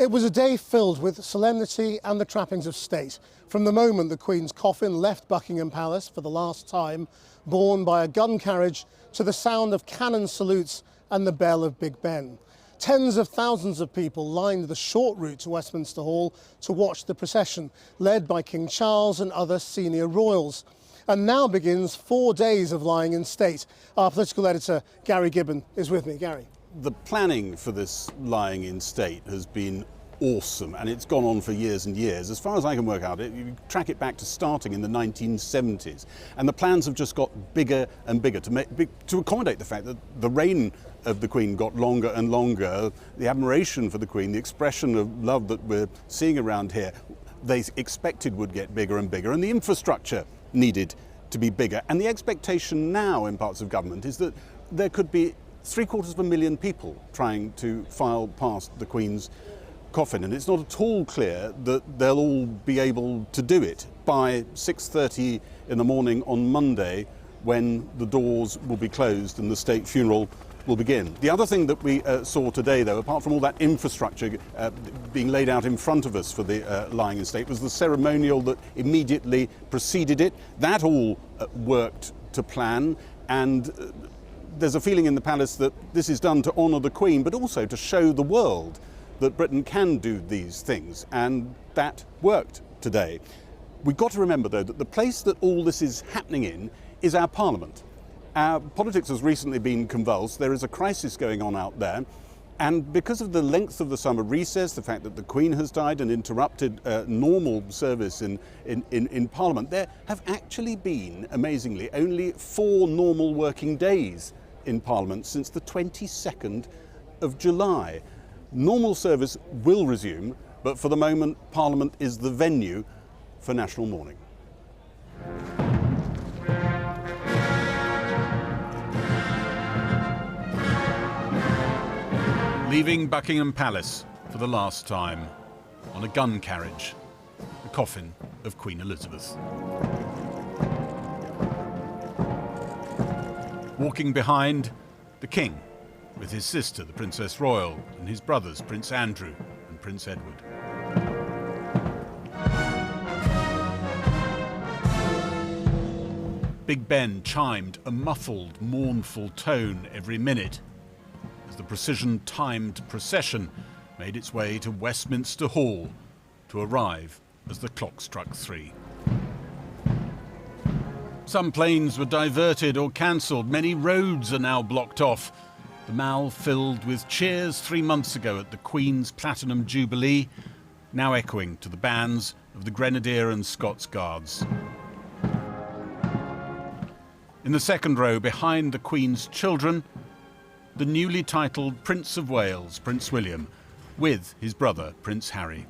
It was a day filled with solemnity and the trappings of state, from the moment the Queen's coffin left Buckingham Palace for the last time, borne by a gun carriage, to the sound of cannon salutes and the bell of Big Ben. Tens of thousands of people lined the short route to Westminster Hall to watch the procession, led by King Charles and other senior royals. And now begins 4 days of lying in state. Our political editor, Gary Gibbon, is with me. Gary. The planning for this lying in state has been awesome, and it's gone on for years and years. As far as I can work out, you track it back to starting in the 1970s. And the plans have just got bigger and bigger to accommodate the fact that the reign of the Queen got longer and longer. The admiration for the Queen, the expression of love that we're seeing around here, they expected would get bigger and bigger, and the infrastructure needed to be bigger. And the expectation now in parts of government is that there could be 750,000 people trying to file past the Queen's coffin, and it's not at all clear that they'll all be able to do it by 6:30 in the morning on Monday, when the doors will be closed and the state funeral will begin. The other thing that we saw today, though, apart from all that infrastructure being laid out in front of us for the lying in state, was the ceremonial that immediately preceded it. That all worked to plan, and there's a feeling in the palace that this is done to honour the Queen, but also to show the world that Britain can do these things, and that worked today. We've got to remember, though, that the place that all this is happening in is our Parliament. Our politics has recently been convulsed. There is a crisis going on out there, and because of the length of the summer recess, the fact that the Queen has died and interrupted normal service in Parliament, there have actually been, amazingly, only 4 normal working days in Parliament since the 22nd of July. Normal service will resume, but for the moment, Parliament is the venue for national mourning. Leaving Buckingham Palace for the last time on a gun carriage, the coffin of Queen Elizabeth. Walking behind, the King, with his sister, the Princess Royal, and his brothers, Prince Andrew and Prince Edward. Big Ben chimed a muffled, mournful tone every minute as the precision-timed procession made its way to Westminster Hall to arrive as the clock struck 3. Some planes were diverted or cancelled. Many roads are now blocked off. The Mall filled with cheers 3 months ago at the Queen's Platinum Jubilee, now echoing to the bands of the Grenadier and Scots Guards. In the second row, behind the Queen's children, the newly titled Prince of Wales, Prince William, with his brother, Prince Harry.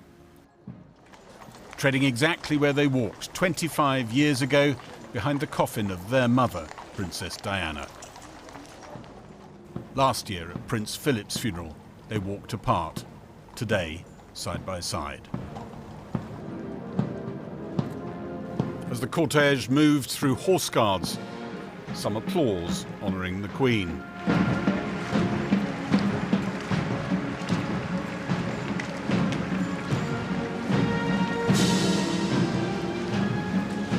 Treading exactly where they walked 25 years ago, behind the coffin of their mother, Princess Diana. Last year at Prince Philip's funeral, they walked apart. Today, side by side. As the cortege moved through Horse Guards, some applause honouring the Queen.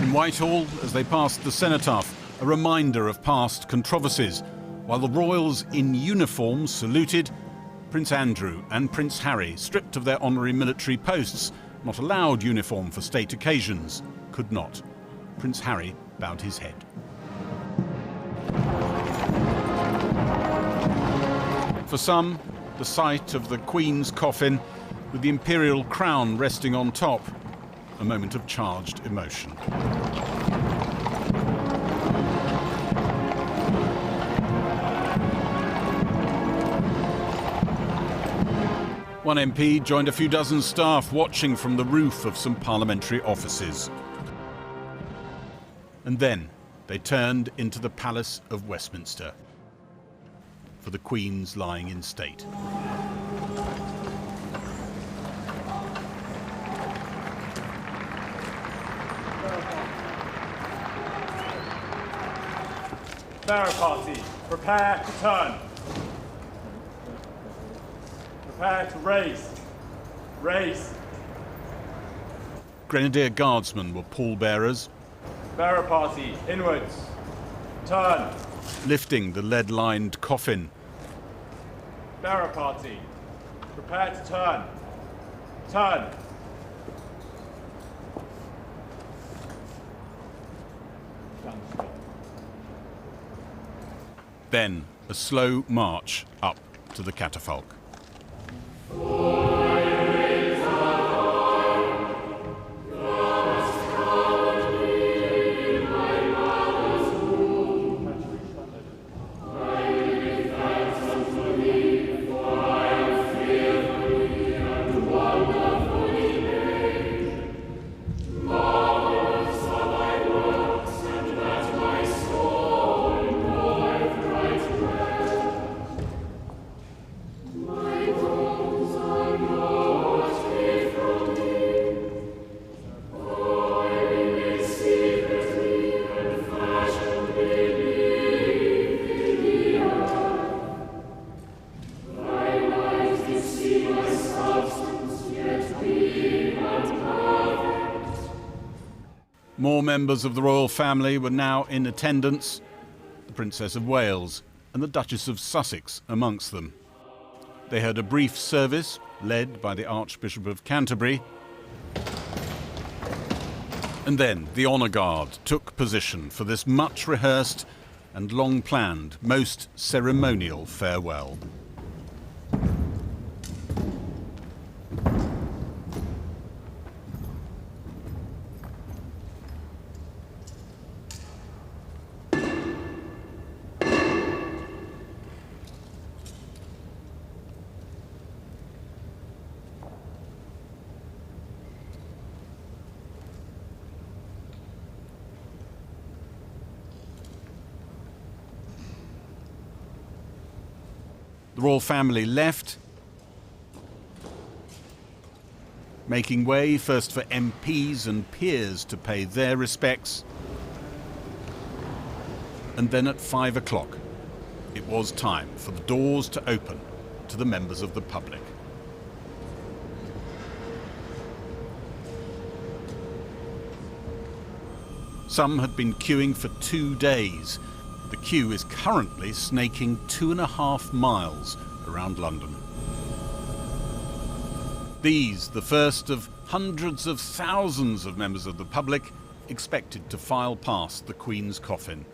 In Whitehall, as they passed the cenotaph, a reminder of past controversies. While the royals in uniform saluted, Prince Andrew and Prince Harry, stripped of their honorary military posts, not allowed uniform for state occasions, could not. Prince Harry bowed his head. For some, the sight of the Queen's coffin, with the imperial crown resting on top, a moment of charged emotion. One MP joined a few dozen staff watching from the roof of some parliamentary offices. And then they turned into the Palace of Westminster for the Queen's lying in state. Bearer party, prepare to turn. Prepare to raise. Raise. Grenadier Guardsmen were pallbearers, Bearer party, inwards. Turn. lifting the lead-lined coffin. Bearer party, prepare to turn. Turn. Then a slow march up to the catafalque. More members of the royal family were now in attendance, the Princess of Wales and the Duchess of Sussex amongst them. They had a brief service led by the Archbishop of Canterbury, and then the Honour Guard took position for this much rehearsed and long planned, most ceremonial farewell. The royal family left, making way first for MPs and peers to pay their respects. And then at 5 o'clock, it was time for the doors to open to the members of the public. Some had been queuing for 2 days. The queue is currently snaking 2.5 miles around London. These, the first of hundreds of thousands of members of the public expected to file past the Queen's coffin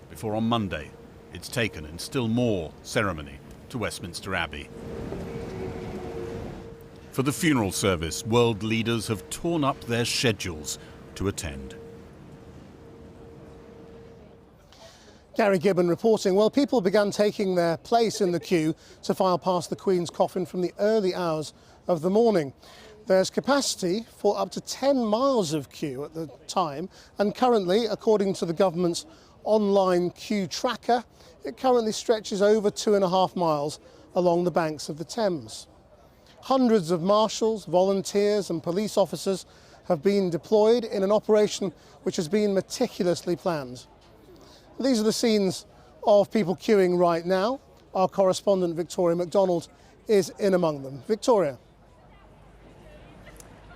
before on Monday it's taken in still more ceremony to Westminster Abbey. For the funeral service, world leaders have torn up their schedules to attend. Gary Gibbon reporting. Well, people began taking their place in the queue to file past the Queen's coffin from the early hours of the morning. There's capacity for up to 10 miles of queue at the time, and currently, according to the government's online queue tracker, it currently stretches over 2.5 miles along the banks of the Thames. Hundreds of marshals, volunteers and police officers have been deployed in an operation which has been meticulously planned. These are the scenes of people queuing right now. Our correspondent Victoria MacDonald is in among them. Victoria.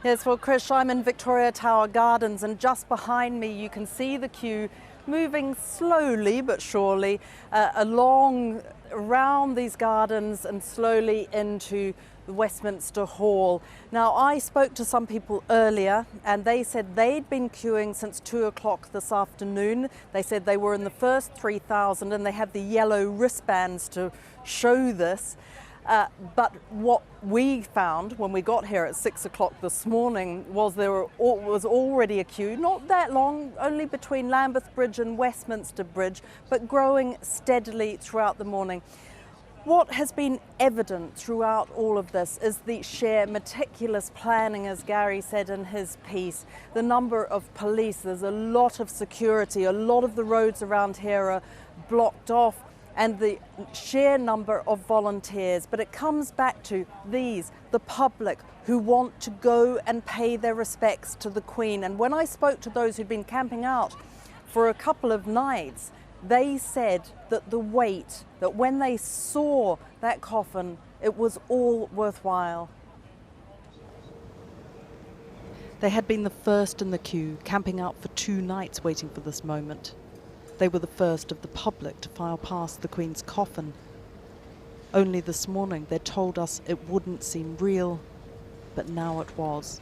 Yes, well, Krish, I'm in Victoria Tower Gardens, and just behind me you can see the queue moving slowly but surely along around these gardens and slowly into the Westminster Hall. Now, I spoke to some people earlier and they said they'd been queuing since 2 o'clock this afternoon. They said they were in the first 3,000 and they have the yellow wristbands to show this. But what we found when we got here at 6 o'clock this morning was there was already a queue, not that long, only between Lambeth Bridge and Westminster Bridge, but growing steadily throughout the morning. What has been evident throughout all of this is the sheer meticulous planning, as Gary said in his piece. The number of police, there's a lot of security, a lot of the roads around here are blocked off, and the sheer number of volunteers. But it comes back to these, the public, who want to go and pay their respects to the Queen. And when I spoke to those who'd been camping out for a couple of nights, they said that the wait, that when they saw that coffin, it was all worthwhile. They had been the first in the queue, camping out for 2 nights waiting for this moment. They were the first of the public to file past the Queen's coffin. Only this morning they told us it wouldn't seem real, but now it was.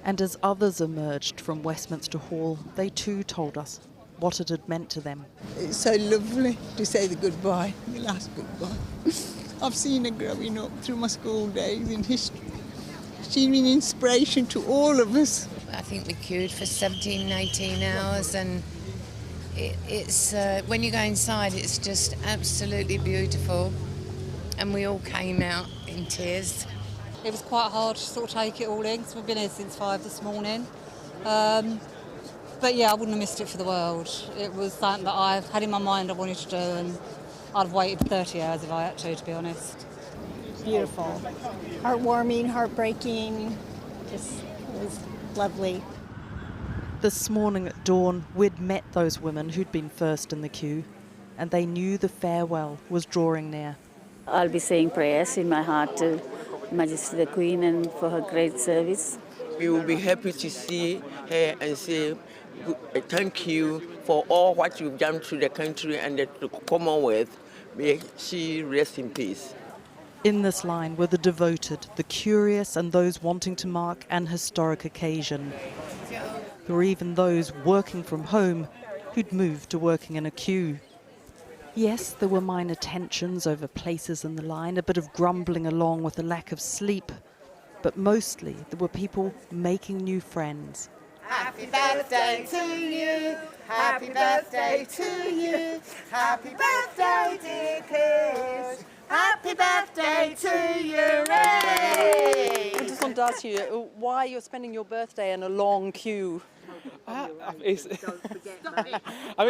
And as others emerged from Westminster Hall, they too told us what it had meant to them. It's so lovely to say the goodbye, the last goodbye. I've seen her growing up through my school days in history. She's been an inspiration to all of us. I think we queued for 17, 18 hours, and it's when you go inside, it's just absolutely beautiful. And we all came out in tears. It was quite hard to sort of take it all in, because we've been here since 5 this morning. But yeah, I wouldn't have missed it for the world. It was something that I've had in my mind I wanted to do, and I'd have waited 30 hours if I had to be honest. Beautiful, heartwarming, heartbreaking, just it was lovely. This morning at dawn, we'd met those women who'd been first in the queue, and they knew the farewell was drawing near. I'll be saying prayers in my heart to Majesty the Queen and for her great service. We will be happy to see her and say thank you for all what you've done to the country and the Commonwealth. May she rest in peace. In this line were the devoted, the curious, and those wanting to mark an historic occasion. There were even those working from home who'd moved to working in a queue. Yes, there were minor tensions over places in the line, a bit of grumbling along with a lack of sleep, but mostly there were people making new friends. Happy birthday to you, happy birthday to you, happy birthday dear Chris, happy birthday to you, Ray! I just wanted to ask you why you're spending your birthday in a long queue. I think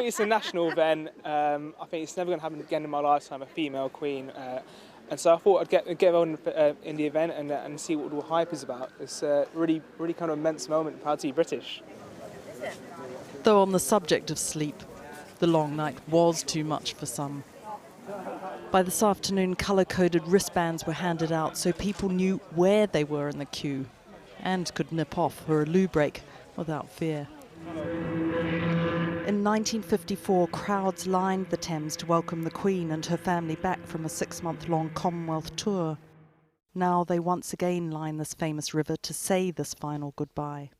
it's a national event. I think it's never going to happen again in my lifetime, a female queen. And so I thought I'd get on in the event and see what all the hype is about. It's a really kind of immense moment, proud to be British. Though on the subject of sleep, the long night was too much for some. By this afternoon, colour-coded wristbands were handed out so people knew where they were in the queue and could nip off for a loo break without fear. In 1954, crowds lined the Thames to welcome the Queen and her family back from a 6-month-long Commonwealth tour. Now they once again line this famous river to say this final goodbye.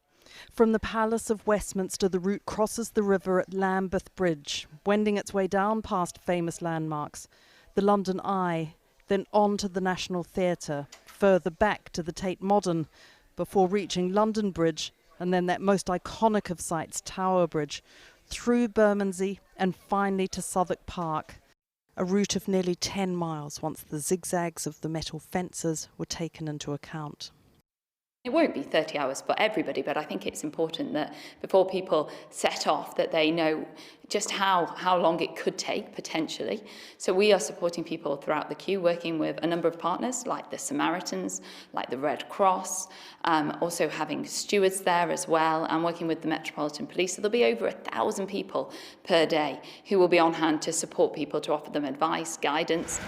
From the Palace of Westminster, the route crosses the river at Lambeth Bridge, wending its way down past famous landmarks, the London Eye, then on to the National Theatre, further back to the Tate Modern, before reaching London Bridge, and then that most iconic of sights, Tower Bridge, through Bermondsey and finally to Southwark Park, a route of nearly 10 miles once the zigzags of the metal fences were taken into account. It won't be 30 hours for everybody, but I think it's important that before people set off that they know just how long it could take, potentially. So we are supporting people throughout the queue, working with a number of partners like the Samaritans, like the Red Cross, also having stewards there as well, and working with the Metropolitan Police. So there'll be over 1,000 people per day who will be on hand to support people, to offer them advice, guidance.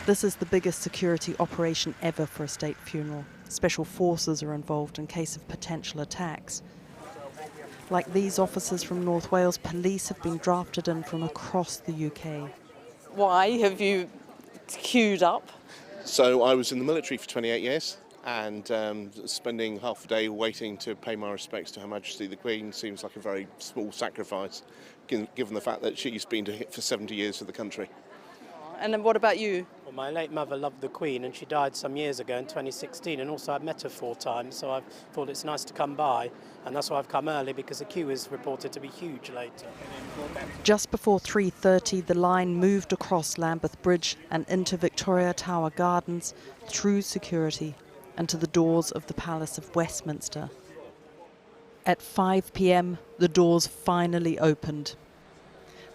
This is the biggest security operation ever for a state funeral. Special forces are involved in case of potential attacks. Like these officers from North Wales, police have been drafted in from across the UK. Why have you queued up? So I was in the military for 28 years and spending half a day waiting to pay my respects to Her Majesty the Queen seems like a very small sacrifice given the fact that she's been for 70 years for the country. And then what about you? Well, my late mother loved the Queen and she died some years ago in 2016, and also I've met her 4 times, so I thought it's nice to come by, and that's why I've come early, because the queue is reported to be huge later. Just before 3:30, the line moved across Lambeth Bridge and into Victoria Tower Gardens, through security and to the doors of the Palace of Westminster. At 5 p.m, the doors finally opened.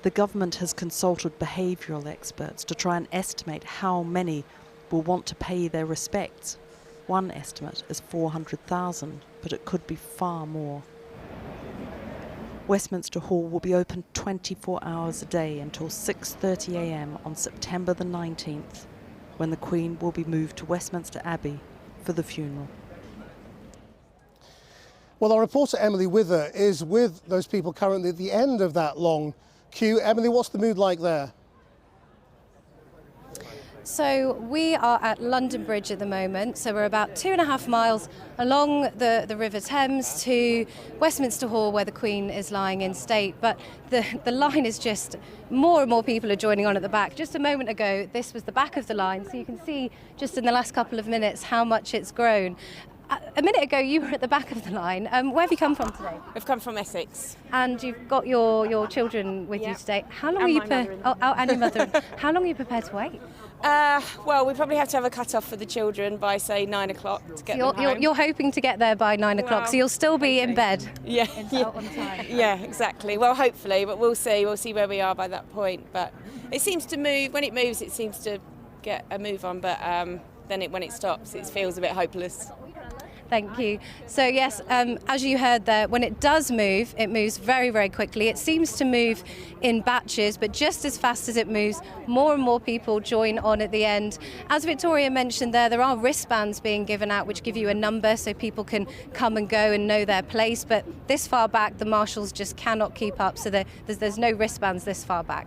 The government has consulted behavioural experts to try and estimate how many will want to pay their respects. One estimate is 400,000, but it could be far more. Westminster Hall will be open 24 hours a day until 6:30 a.m. on September the 19th, when the Queen will be moved to Westminster Abbey for the funeral. Well, our reporter Emily Wither is with those people currently at the end of that long queue. Emily, what's the mood like there? So we are at London Bridge at the moment, so we're about 2.5 miles along the River Thames to Westminster Hall where the Queen is lying in state, but the line is just, more and more people are joining on at the back. Just a moment ago this was the back of the line, so you can see just in the last couple of minutes how much it's grown. A minute ago you were at the back of the line. Where have you come from today? We've come from Essex. And you've got your children with you today. How long are you and your mother. How long are you prepared to wait? Well, we probably have to have a cut-off for the children by, say, 9 o'clock to get them home. You're hoping to get there by 9 o'clock, so you'll still be in bed. Yeah. Out on time. Yeah, exactly. Well, hopefully, but we'll see. We'll see where we are by that point. But it seems to move. When it moves, it seems to get a move on. But then when it stops, it feels a bit hopeless. Thank you. So yes, as you heard there, when it does move, it moves very, very quickly. It seems to move in batches, but just as fast as it moves, more and more people join on at the end. As Victoria mentioned there are wristbands being given out which give you a number so people can come and go and know their place. But this far back, the marshals just cannot keep up, so there's no wristbands this far back.